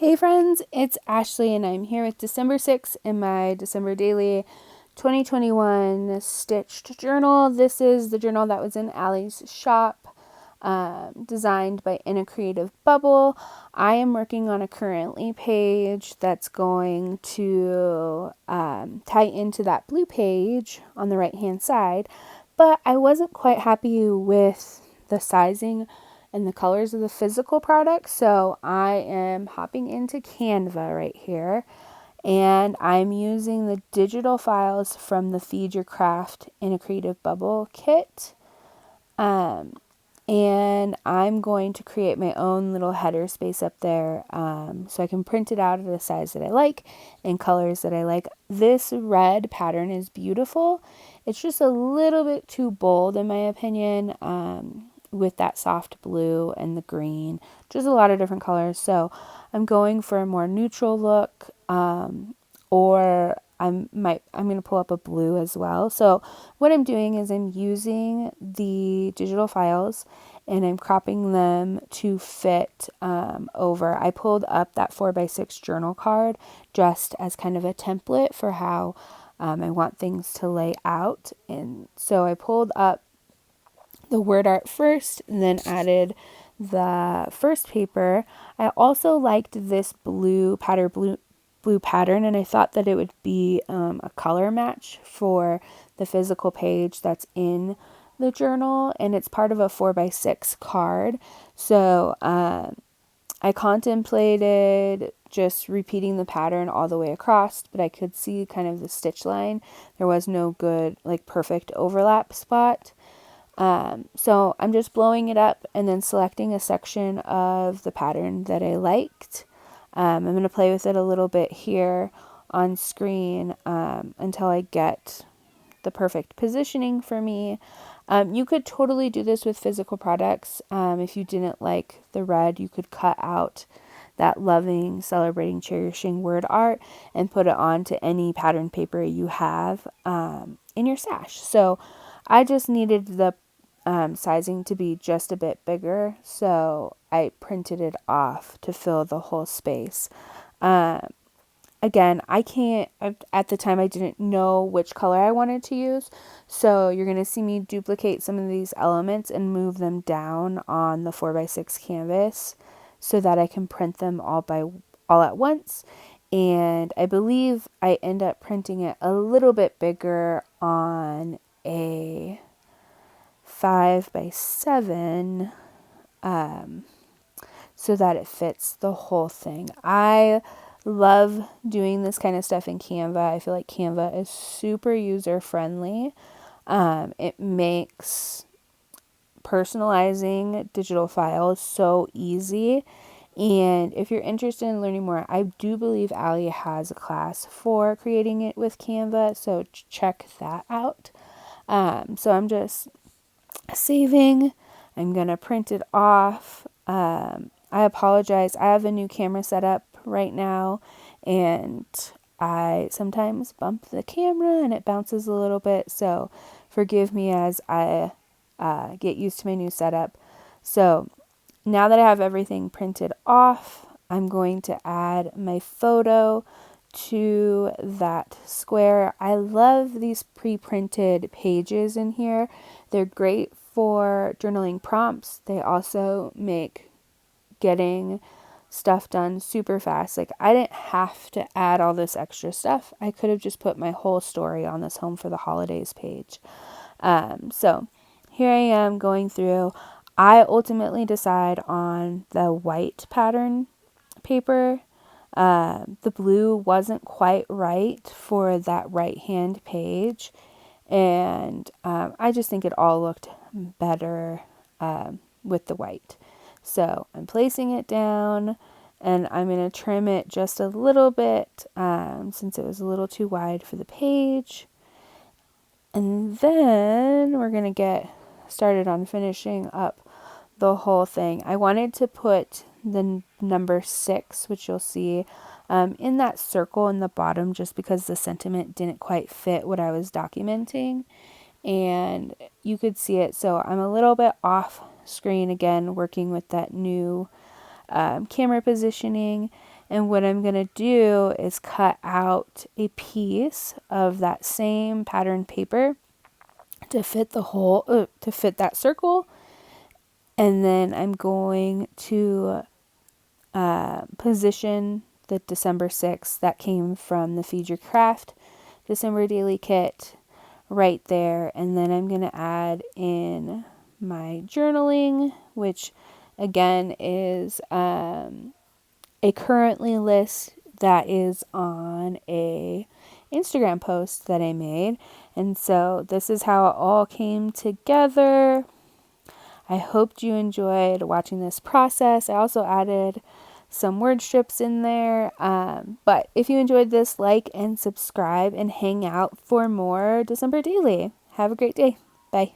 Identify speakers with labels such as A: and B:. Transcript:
A: Hey friends, it's Ashley and I'm here with December 6th in my December Daily 2021 Stitched Journal. This is the journal that was in Allie's shop, designed by In a Creative Bubble. I am working on a currently page that's going to tie into that blue page on the right hand side, but I wasn't quite happy with the sizing and the colors of the physical product. So I am hopping into Canva right here and I'm using the digital files from the Feed Your Craft in a Creative Bubble kit. And I'm going to create my own little header space up there so I can print it out at a size that I like and colors that I like. This red pattern is beautiful. It's just a little bit too bold in my opinion, with that soft blue and the green, just a lot of different colors. So I'm going for a more neutral look, or I'm going to pull up a blue as well. So what I'm doing is I'm using the digital files and I'm cropping them to fit over. I pulled up that 4x6 journal card just as kind of a template for how I want things to lay out. And so I pulled up the word art first and then added the first paper. I also liked this blue pattern, and I thought that it would be a color match for the physical page that's in the journal, and it's part of a 4x6 card. So I contemplated just repeating the pattern all the way across, but I could see kind of the stitch line. There was no good, like, perfect overlap spot. So I'm just blowing it up and then selecting a section of the pattern that I liked. I'm going to play with it a little bit here on screen until I get the perfect positioning for me. You could totally do this with physical products. If you didn't like the red, you could cut out that loving, celebrating, cherishing word art and put it onto any pattern paper you have in your stash. So I just needed the sizing to be just a bit bigger, so I printed it off to fill the whole space. Again, at the time I didn't know which color I wanted to use, so you're going to see me duplicate some of these elements and move them down on the 4x6 canvas so that I can print them all at once. And I believe I end up printing it a little bit bigger on a 5x7 so that it fits the whole thing. I love doing this kind of stuff in Canva. I feel like Canva is super user friendly. It makes personalizing digital files so easy. And if you're interested in learning more, I do believe Allie has a class for creating it with Canva, so check that out. So I'm just saving. I'm going to print it off. I apologize. I have a new camera set up right now, and I sometimes bump the camera and it bounces a little bit. So forgive me as I get used to my new setup. So now that I have everything printed off, I'm going to add my photo to that square. I love these pre-printed pages in here. They're great for journaling prompts. They also make getting stuff done super fast. Like, I didn't have to add all this extra stuff. I could have just put my whole story on this Home for the Holidays page. So here I am going through. I ultimately decide on the white pattern paper. The blue wasn't quite right for that right hand page, and I just think it all looked better with the white. So I'm placing it down, and I'm going to trim it just a little bit since it was a little too wide for the page. And then we're going to get started on finishing up the whole thing. I wanted to put the number 6, which you'll see in that circle in the bottom, just because the sentiment didn't quite fit what I was documenting, and you could see it. So I'm a little bit off screen again, working with that new camera positioning, And what I'm going to do is cut out a piece of that same pattern paper to fit to fit that circle. And then I'm going to position the December 6th that came from the Feed Your Craft December Daily Kit right there. And then I'm going to add in my journaling, which again is a currently list that is on a Instagram post that I made. And so this is how it all came together. I hoped you enjoyed watching this process. I also added some word strips in there. But if you enjoyed this, like and subscribe and hang out for more December Daily. Have a great day. Bye.